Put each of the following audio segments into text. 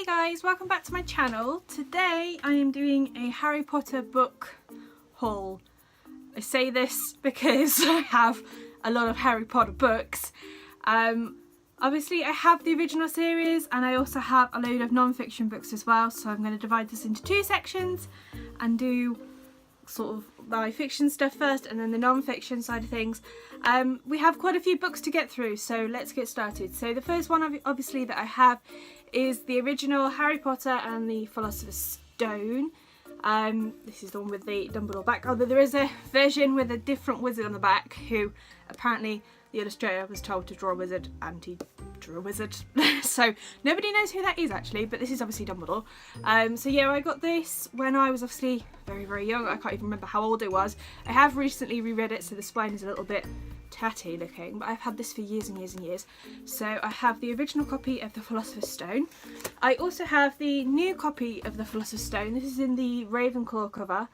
Hey guys, welcome back to my channel. Today I am doing a Harry Potter book haul. I say this because I have a lot of Harry Potter books. Obviously I have the original series and I also have a load of non-fiction books as well, so I'm going to divide this into two sections and do sort of my fiction stuff first and then the non-fiction side of things. We have quite a few books to get through, so let's get started. So the first one obviously that I have is the original Harry Potter and the Philosopher's Stone. This is the one with the Dumbledore back, although there is a version with a different wizard on the back who apparently the illustrator was told to draw a wizard and he drew a wizard. So nobody knows who that is actually, but this is obviously Dumbledore. So yeah, I got this when I was obviously very, very young. I can't even remember how old I was. I have recently reread it, so the spine is a little bit tatty looking, but I've had this for years and years and years. So I have the original copy of the Philosopher's Stone. I also have the new copy of the Philosopher's Stone. This is in the Ravenclaw cover.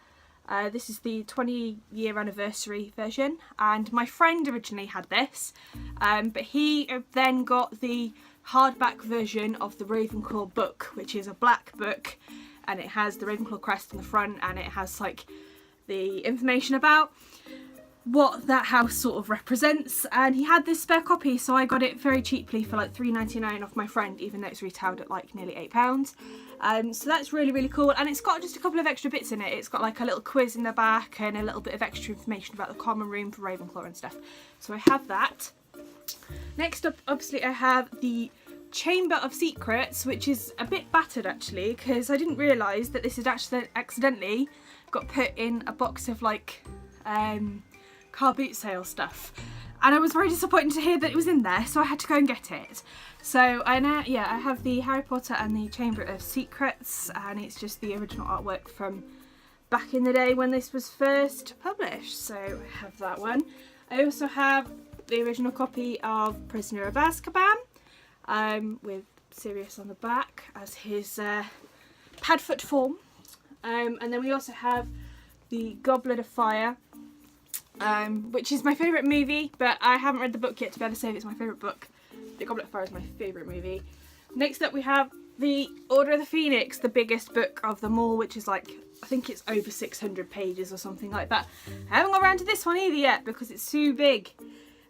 This is the 20-year anniversary version, and my friend originally had this, but he then got the hardback version of the Ravenclaw book, which is a black book, and it has the Ravenclaw crest on the front, and it has like the information about what that house sort of represents. And he had this spare copy, so I got it very cheaply for like £3.99 off my friend, even though it's retailed at like nearly £8. So that's really, really cool, and it's got just a couple of extra bits in it. It's got like a little quiz in the back and a little bit of extra information about the common room for Ravenclaw and stuff. So I have that. Next up, obviously, I have the Chamber of Secrets, which is a bit battered actually, because I didn't realise that this had actually accidentally got put in a box of like car boot sale stuff, and I was very disappointed to hear that it was in there, so I had to go and get it. So I have the Harry Potter and the Chamber of Secrets, and it's just the original artwork from back in the day when this was first published, so I have that one. I also have the original copy of Prisoner of Azkaban, with Sirius on the back as his Padfoot form, and then we also have the Goblet of Fire, which is my favourite movie, but I haven't read the book yet to be able to say if it's my favourite book. The Goblet of Fire is my favourite movie. Next up we have the Order of the Phoenix, the biggest book of them all, which is like, I think it's over 600 pages or something like that. I haven't got around to this one either yet because it's too big.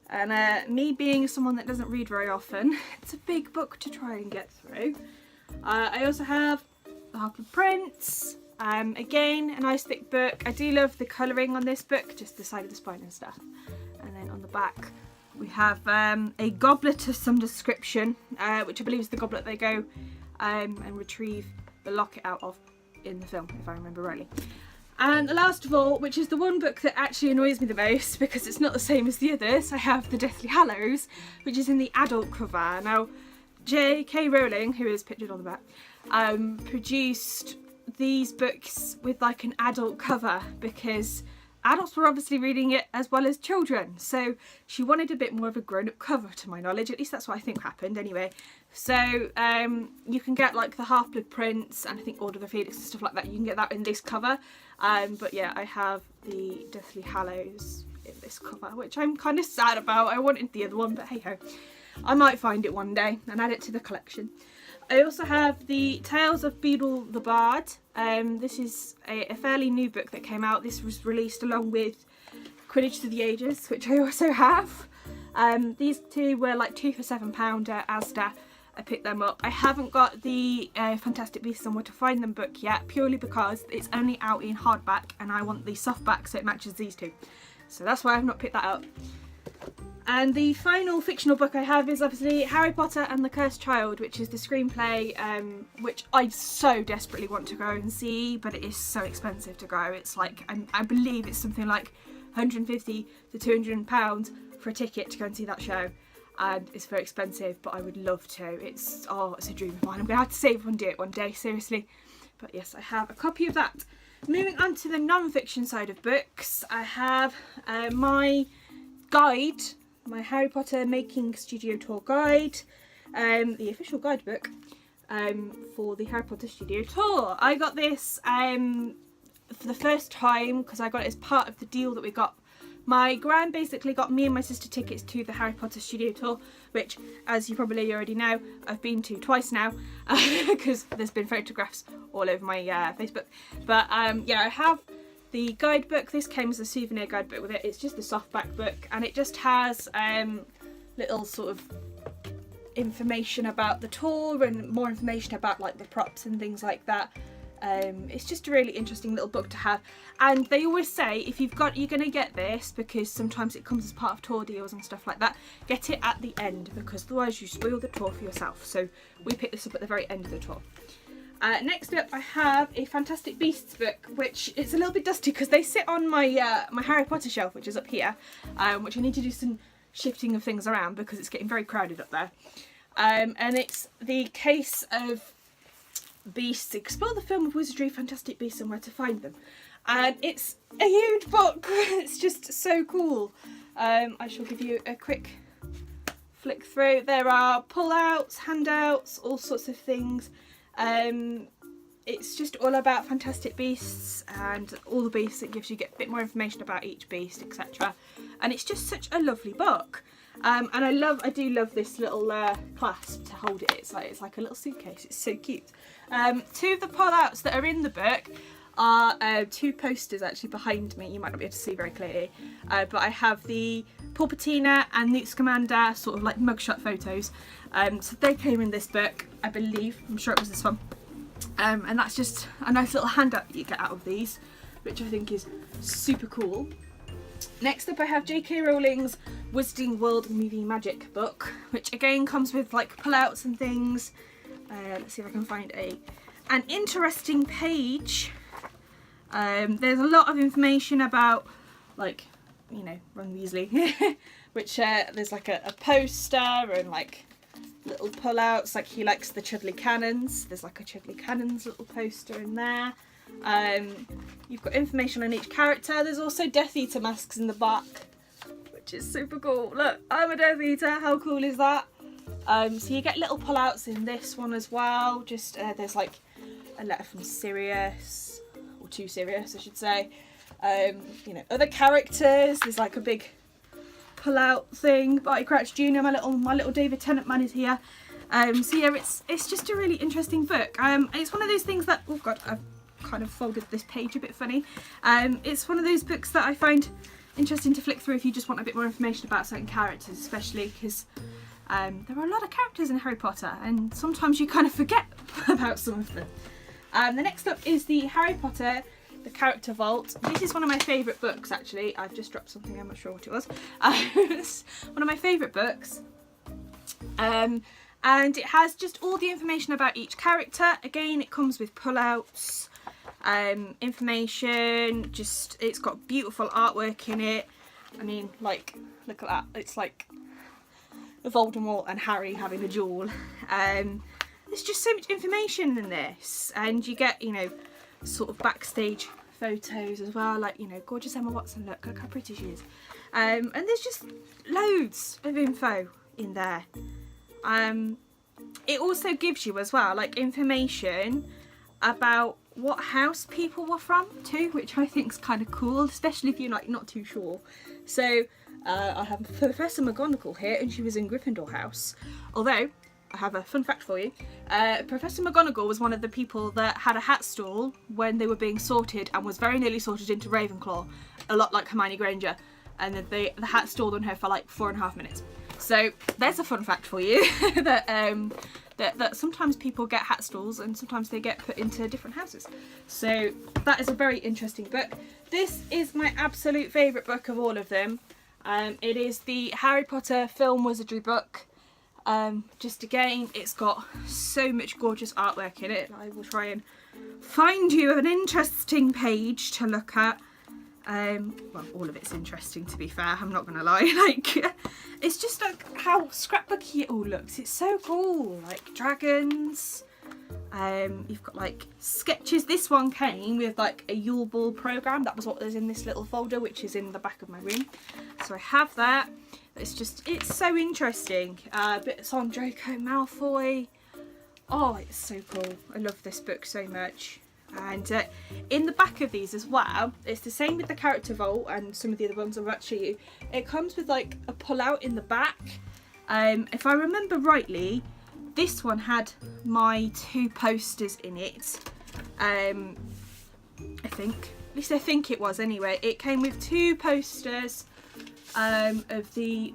And me being someone that doesn't read very often, it's a big book to try and get through. I also have The Half-Blood Prince. Again, a nice thick book. I do love the colouring on this book, just the side of the spine and stuff. And then on the back we have a goblet of some description, which I believe is the goblet they go and retrieve the locket out of in the film, if I remember rightly. And last of all, which is the one book that actually annoys me the most because it's not the same as the others, I have the Deathly Hallows, which is in the adult cover. Now, J.K. Rowling, who is pictured on the back, produced these books with like an adult cover because adults were obviously reading it as well as children, so she wanted a bit more of a grown-up cover, to my knowledge. At least that's what I think happened anyway. So you can get like the Half-Blood Prince and I think Order of the Phoenix and stuff like that. You can get that in this cover, but yeah, I have the Deathly Hallows in this cover, which I'm kind of sad about. I wanted the other one, but hey ho, I might find it one day and add it to the collection. I also have the Tales of Beedle the Bard. This is a fairly new book that came out. This was released along with Quidditch Through the Ages, which I also have. These two were like £2 for £7 at Asda. I picked them up. I haven't got the Fantastic Beasts and Where to Find Them book yet, purely because it's only out in hardback and I want the softback so it matches these two. So that's why I've not picked that up. And the final fictional book I have is obviously Harry Potter and the Cursed Child, which is the screenplay, which I so desperately want to go and see, but it is so expensive to go. It's like, I believe it's something like £150 to £200 for a ticket to go and see that show. And it's very expensive, but I would love to. It's a dream of mine. I'm going to have to save and do it one day, seriously. But yes, I have a copy of that. Moving on to the non-fiction side of books, I have my guide, my Harry Potter Making Studio Tour Guide, the official guidebook for the Harry Potter Studio Tour. I got this for the first time because I got it as part of the deal that we got My gran basically got me and my sister tickets to the Harry Potter studio tour, which, as you probably already know, I've been to twice now because there's been photographs all over my Facebook. But yeah, I have the guidebook. This came as a souvenir guidebook with it. It's just the softback book, and it just has little sort of information about the tour and more information about like the props and things like that. It's just a really interesting little book to have, and they always say if you're going to get this, because sometimes it comes as part of tour deals and stuff like that, get it at the end, because otherwise you spoil the tour for yourself. So we picked this up at the very end of the tour. Next up, I have a Fantastic Beasts book, which it's a little bit dusty because they sit on my my Harry Potter shelf, which is up here, which I need to do some shifting of things around because it's getting very crowded up there. And it's the Case of Beasts, Explore the Film of Wizardry, Fantastic Beasts and Where to Find Them. And it's a huge book. It's just so cool. I shall give you a quick flick through. There are pull-outs, handouts, all sorts of things. It's just all about Fantastic Beasts and all the beasts. It gives you a bit more information about each beast, etc. And it's just such a lovely book. And I do love this little clasp to hold it. It's like a little suitcase. It's so cute. Two of the pull-outs that are in the book are two posters actually behind me. You might not be able to see very clearly, but I have the Palpatine and Newt Scamander sort of like mugshot photos. So they came in this book, I believe. I'm sure it was this one. And that's just a nice little handout that you get out of these, which I think is super cool. Next up I have J.K. Rowling's Wizarding World Movie Magic book, which again comes with like pullouts and things. Let's see if I can find an interesting page. There's a lot of information about, like, you know, Ron Weasley, which there's like a poster and like little pullouts, like he likes the Chudley Cannons. There's like a Chudley Cannons little poster in there. You've got information on each character. There's also Death Eater masks in the back, which is super cool. Look, I'm a Death Eater. How cool is that? So you get little pullouts in this one as well. Just there's like a letter from Sirius, or to Sirius, I should say. You know, other characters. There's like a big pullout thing. Barty Crouch Jr. My little David Tennant man is here. So yeah, it's just a really interesting book. It's one of those things that, oh god, I've kind of folded this page a bit funny. It's one of those books that I find interesting to flick through if you just want a bit more information about certain characters, especially because there are a lot of characters in Harry Potter and sometimes you kind of forget about some of them. The next up is the Harry Potter The Character Vault. This is one of my favourite books actually. I've just dropped something, I'm not sure what it was. It's one of my favourite books. And it has just all the information about each character. Again, it comes with pullouts, information, just it's got beautiful artwork in it. I mean, like, look at that. It's like Voldemort and Harry having a duel. There's just so much information in this, and you get, you know, sort of backstage photos as well, like, you know, gorgeous Emma Watson, look how pretty she is. And there's just loads of info in there. It also gives you as well like information about what house people were from too, which I think is kind of cool, especially if you're like not too sure. So I have Professor McGonagall here, and she was in Gryffindor house. Although I have a fun fact for you. Professor McGonagall was one of the people that had a hat stall when they were being sorted, and was very nearly sorted into Ravenclaw, a lot like Hermione Granger, and then the hat stalled on her for like 4.5 minutes. So there's a fun fact for you that that sometimes people get hat stalls and sometimes they get put into different houses. So that is a very interesting book. This is my absolute favourite book of all of them. It is the Harry Potter Film Wizardry book. Just again, it's got so much gorgeous artwork in it. I will try and find you an interesting page to look at. Well, all of it's interesting, to be fair, I'm not gonna lie. Like, it's just like how scrapbooky it all looks. It's so cool, like dragons. You've got like sketches. This one came with like a Yule Ball programme. That was what was in this little folder, which is in the back of my room. So I have that. It's so interesting. Bits on Draco Malfoy. Oh, it's so cool. I love this book so much. And in the back of these as well, it's the same with the character vault and some of the other ones I'm about to show you. It comes with like a pull out in the back. If I remember rightly, this one had my 2 posters in it. I think, at least I think it was anyway. It came with 2 posters of the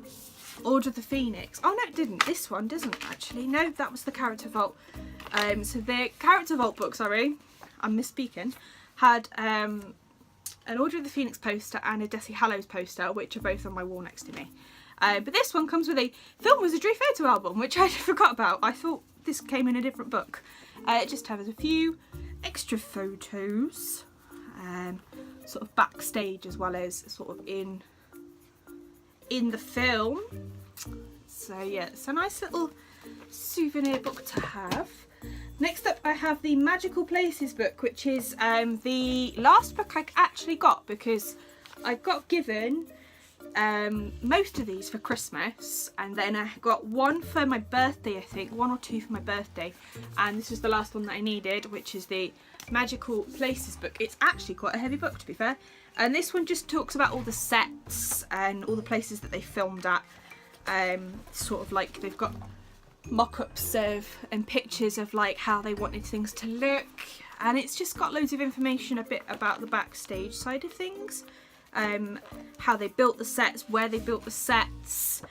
Order of the Phoenix. Oh no, it didn't. This one doesn't actually. No, that was the character vault. So the character vault book, sorry, I'm misspeaking, had an Order of the Phoenix poster and a Deathly Hallows poster, which are both on my wall next to me. But this one comes with a film wizardry photo album, which I forgot about. I thought this came in a different book. It just has a few extra photos, sort of backstage as well as sort of in the film. So yeah, it's a nice little souvenir book to have. Next up I have the Magical Places book, which is the last book I actually got, because I got given most of these for Christmas, and then I got one for my birthday, I think, 1 or 2 for my birthday, and this was the last one that I needed, which is the Magical Places book. It's actually quite a heavy book, to be fair, and this one just talks about all the sets and all the places that they filmed at. Sort of like they've got mock-ups of and pictures of like how they wanted things to look, and it's just got loads of information a bit about the backstage side of things, how they built the sets, where they built the sets,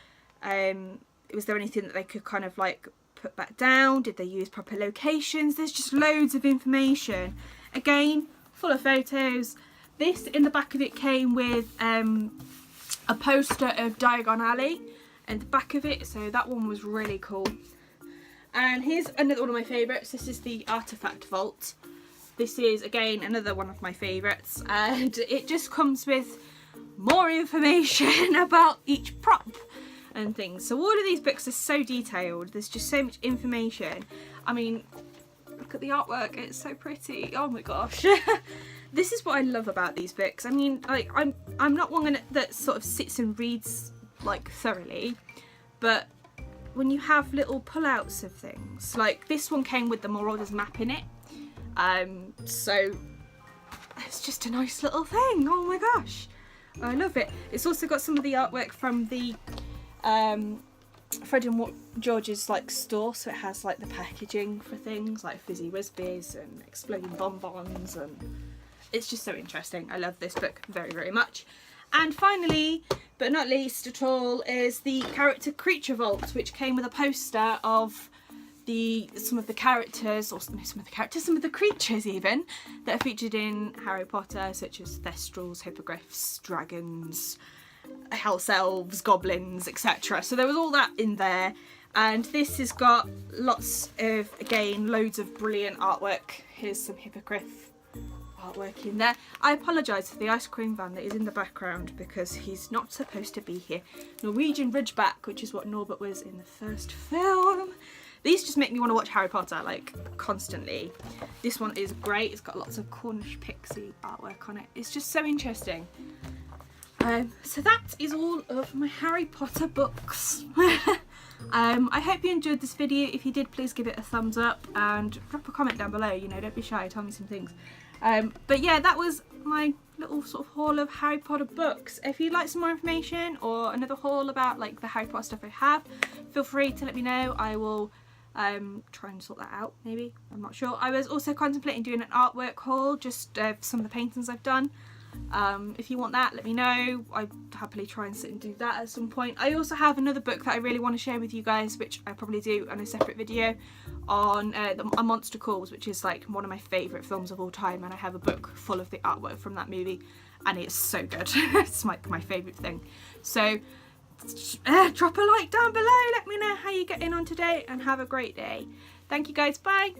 was there anything that they could kind of like put back down, did they use proper locations. There's just loads of information, again full of photos. This, in the back of it, came with a poster of Diagon Alley in the back of it, so that one was really cool. And here's another one of my favourites. This is the Artifact Vault. This is again another one of my favourites, and it just comes with more information about each prop and things. So all of these books are so detailed, there's just so much information. I mean, look at the artwork, it's so pretty. Oh my gosh. This is what I love about these books. I mean, like, I'm not one that sort of sits and reads like thoroughly, but when you have little pullouts of things, like this one came with the Marauders map in it, so it's just a nice little thing. Oh my gosh, I love it. It's also got some of the artwork from the Fred and George's like store, so it has like the packaging for things like Fizzy Whizbiz and exploding bonbons, and it's just so interesting. I love this book very, very much. And finally, but not least at all, is the Character Creature Vault, which came with a poster of some of the characters, or some of the creatures even, that are featured in Harry Potter, such as Thestrals, Hippogriffs, dragons, house elves, goblins, etc. So there was all that in there. And this has got lots of, again, loads of brilliant artwork. Here's some Hippogriff artwork in there. I apologise for the ice cream van that is in the background because he's not supposed to be here. Norwegian Ridgeback, which is what Norbert was in the first film. These just make me want to watch Harry Potter like constantly. This one is great. It's got lots of Cornish pixie artwork on it. It's just so interesting. So that is all of my Harry Potter books. I hope you enjoyed this video. If you did, please give it a thumbs up and drop a comment down below. You know, don't be shy, tell me some things. But yeah, that was my little sort of haul of Harry Potter books. If you'd like some more information or another haul about like the Harry Potter stuff I have, feel free to let me know. I will try and sort that out, maybe. I'm not sure. I was also contemplating doing an artwork haul, just some of the paintings I've done. If you want that, let me know. I'd happily try and sit and do that at some point. I also have another book that I really want to share with you guys, which I probably do on a separate video, on A Monster Calls, which is like one of my favourite films of all time, and I have a book full of the artwork from that movie, and it's so good. It's like my favourite thing. So drop a like down below, let me know how you're getting on today, and have a great day. Thank you guys, bye.